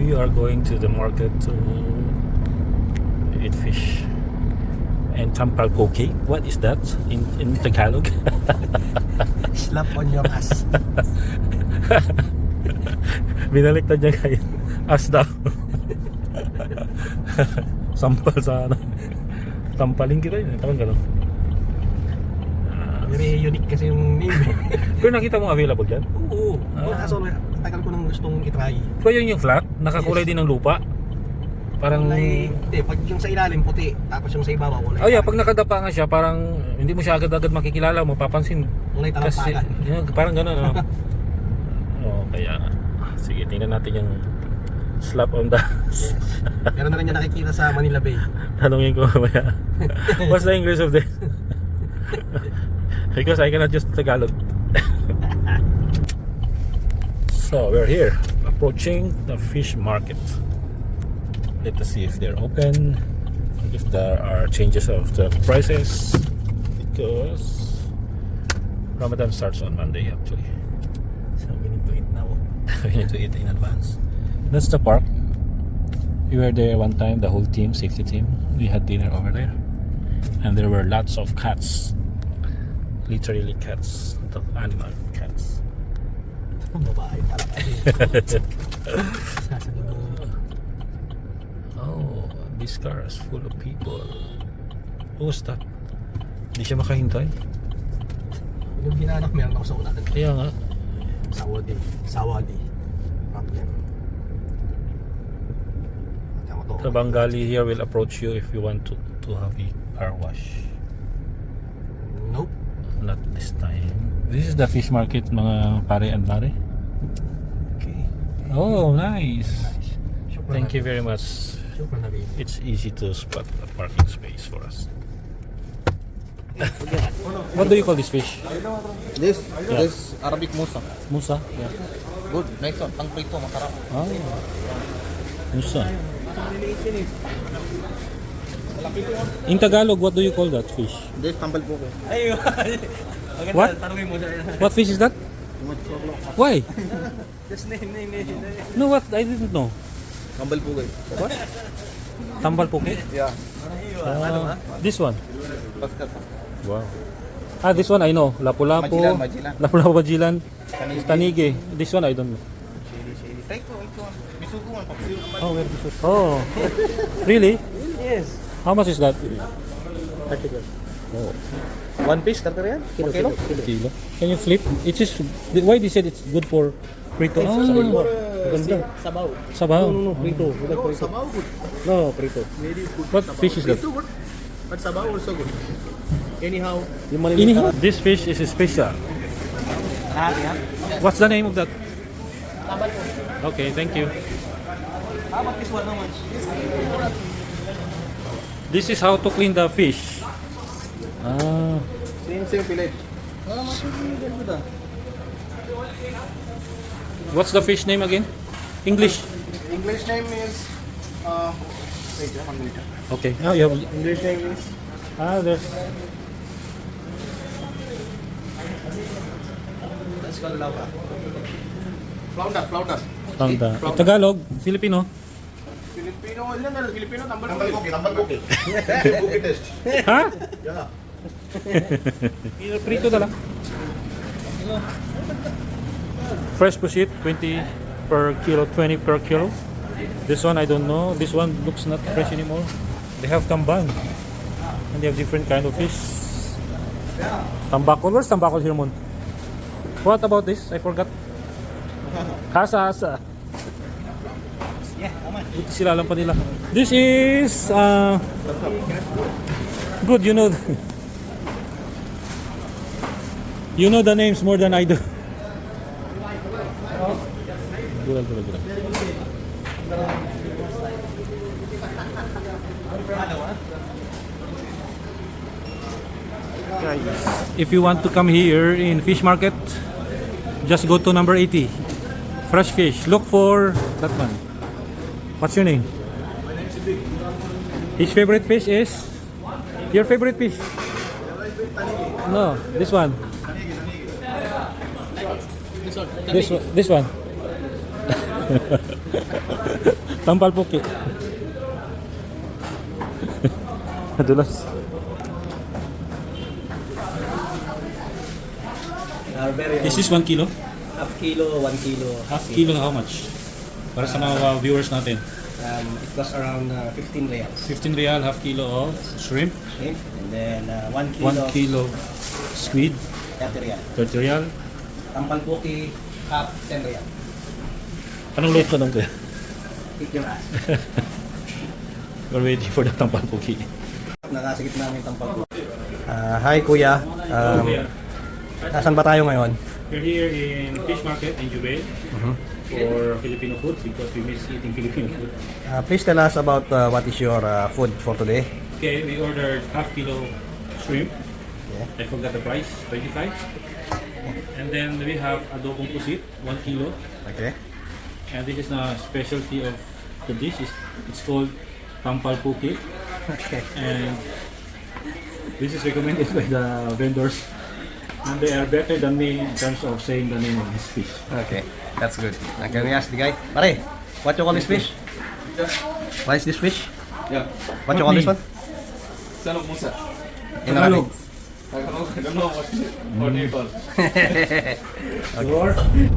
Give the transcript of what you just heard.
We are going to the market to eat fish and Tampal Puke. What is that in Tagalog? Slap on your ass. Binaliktad niya kayo. As daw. Sampal sa ano. Tampalin kita yun. Tawag gano'n. Very unique kasi yung name. Pero nakita mo available dyan? Oo. Kaso tagal ko nang gustong itry. Pero yun yung flat? Nakakulay din ng lupa? Parang... Kulay, hindi, pag yung sa ilalim puti, tapos yung sa ibabaw kulay. Oh yeah, pag nakadapa nga siya, parang hindi mo siya agad-agad makikilala, mapapansin. Kulay talampakan. Kasi, yun, parang gano'n, no? Oh, kaya sige, tingnan natin yung slap on the... Yes. Meron na rin niya nakikita sa Manila Bay. Tanungin ko mamaya. What's the English of this? Because I cannot just Tagalog. So we're here, approaching the fish market. Let us see if they're open, if there are changes of the prices, because Ramadan starts on Monday actually. So we need to eat now. We need to eat in advance. That's the park. We were there one time, the whole team, safety team. We had dinner over there, and there were lots of cats. Literally cats, the animal cats. Babae Oh, this car is full of people. Who's that? Hindi siya makahintay. Yung ginanak meron ako sa una. Kaya nga. Sawadi. Problem. The Bengali here will approach you if you want to have a car wash. Nope. Not this time. This is the fish market, mga pare and mare. Okay. Oh, nice. Shukran Thank you Habib. very much. Shukran Habib. It's easy to spot a parking space for us. What do you call this fish? This Yeah. this Arabic musa. Musa? Yeah. Good, nice one. Tang prito, masarap. Ah, musa. In Tagalog, what do you call that fish? This Tampal Puke. What? What fish is that? Why? Just name. No, what? I didn't know. Tampal Puke. What? Tampal Puke? Yeah. This one? Paskat. Wow. Ah, this one I know. Lapu-lapu. Majilan. Lapu-lapu, Majilan. Tanige. This one I don't know. Take ito. Bisugo man paksiw. Oh, where this is? Oh. Really? Yes. How much is that? Article. Oh. One piece tartar yan? Kilo. Kilo. Can you flip? It is why they said it's good for prito. Ah, Ganda. Sabaw. sabaw. No, prito. Sabaw good. No, prito. What fish is that? Prito good. But sabaw also good. Anyhow. Yung maliliit. Anyhow, this fish is special. What's the name of that? Okay, thank you. How about this one? How much? This is how to clean the fish. Ah, Same fillet. what's the fish name again? English. English name is wait, 1 minute. Okay. Oh, you have. English name is There's. that's called lava. Flounder. Found the Tagalog, Filipino. Filipino, ilan na Filipino Tampal Puke. Puke test. Ha? Yeah. Prito na lang. Fresh pusit, 20 per kilo, 20 per kilo. This one I don't know. This one looks not fresh anymore. They have tambang. And they have different kind of fish. Tambakol. Where's tambakol here, Mon? What about this? I forgot. Hasa. Yeah, come on. Buti sila alam pa nila. This is good, you know. You know the names more than I do. Gulal. Guys, if you want to come here in fish market, just go to number 80. Fresh fish. Look for that one. What's your name? His favorite fish is? Your favorite fish? No, this one. This one. Tampal Puke. Nadulas. Very Is this 1 kilo? half kilo, 1 kilo. Half kilo how much? Para sa mga viewers natin. It costs around 15 reals. 15 real, half kilo of shrimp. Okay? And then 1 kilo, 1 kilo squid, 30 real. 30 real. Tampal Puke, half 10 real. Anong load ka nung kaya? Kick your ass. We're waiting for the Tampal Puke. Nakasigit namin Tampal Puke. Hi kuya. Nasaan ba tayo ngayon? We're here in fish market in Jubail for Filipino food because we miss eating Filipino food. Please tell us about what is your food for today. Okay, we ordered half kilo shrimp. Yeah. I forgot the price, 25. And then we have adobong pusit, 1 kilo. Okay. And this is the specialty of the dish. It's called Tampal Puke. Okay. And this is recommended by the vendors. And they are better than me in terms of saying the name of this fish. Okay. That's good. Can we ask the guy? Pare, what you call this fish? What is this fish? Yeah. What you call this one? Salok Musa. In Arabic. I don't know what do you call. Okay.